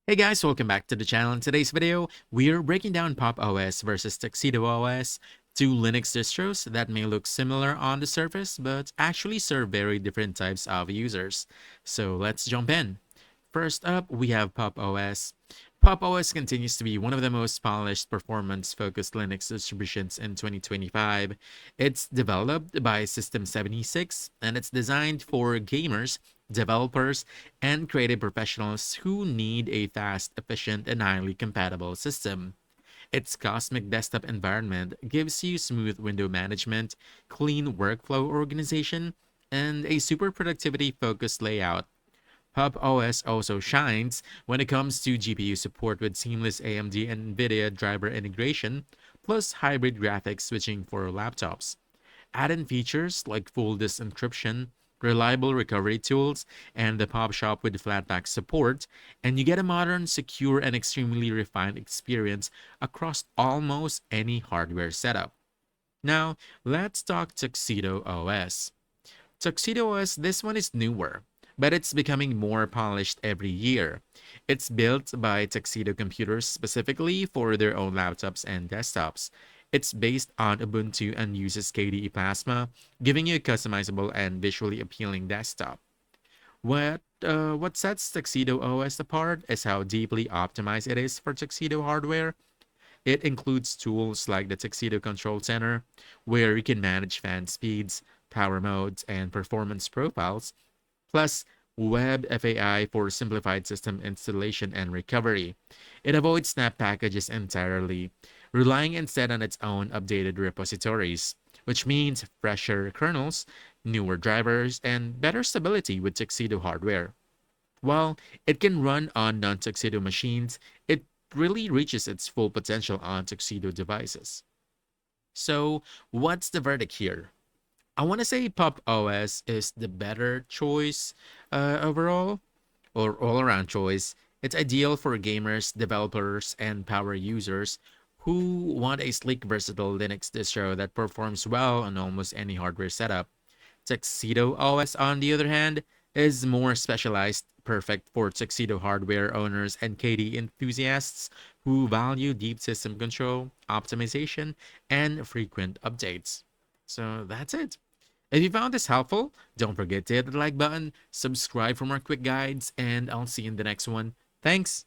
Hey guys, welcome back to the channel. In today's video, we're breaking down Pop! OS versus Tuxedo OS, two Linux distros that may look similar on the surface, but actually serve very different types of users. So let's jump in. First up, we have Pop! OS. Pop! OS continues to be one of the most polished performance-focused Linux distributions in 2025. It's developed by System 76, and it's designed for gamers, developers, and creative professionals who need a fast, efficient, and highly compatible system. Its cosmic desktop environment gives you smooth window management, clean workflow organization, and a super productivity focused layout. Pub OS also shines when it comes to GPU support with seamless AMD and NVIDIA driver integration, plus hybrid graphics switching for laptops. Add-in features like full disk encryption, reliable recovery tools, and the pop shop with flatpak support, and you get a modern, secure, and extremely refined experience across almost any hardware setup. Now, let's talk Tuxedo OS. Tuxedo OS, this one is newer, but it's becoming more polished every year. It's built by Tuxedo computers specifically for their own laptops and desktops. It's based on Ubuntu and uses KDE Plasma, giving you a customizable and visually appealing desktop. What sets Tuxedo OS apart is how deeply optimized it is for Tuxedo hardware. It includes tools like the Tuxedo Control Center, where you can manage fan speeds, power modes, and performance profiles, plus Web FAI for simplified system installation and recovery. It avoids snap packages entirely, relying instead on its own updated repositories, which means fresher kernels, newer drivers, and better stability with Tuxedo hardware. While it can run on non-Tuxedo machines, it really reaches its full potential on Tuxedo devices. So, what's the verdict here? I want to say Pop! OS is the better choice overall, or all around choice. It's ideal for gamers, developers, and power users who want a sleek, versatile Linux distro that performs well on almost any hardware setup. Tuxedo OS, on the other hand, is more specialized, perfect for Tuxedo hardware owners and KD enthusiasts who value deep system control, optimization, and frequent updates. So that's it. If you found this helpful, don't forget to hit the like button, subscribe for more quick guides, and I'll see you in the next one. Thanks!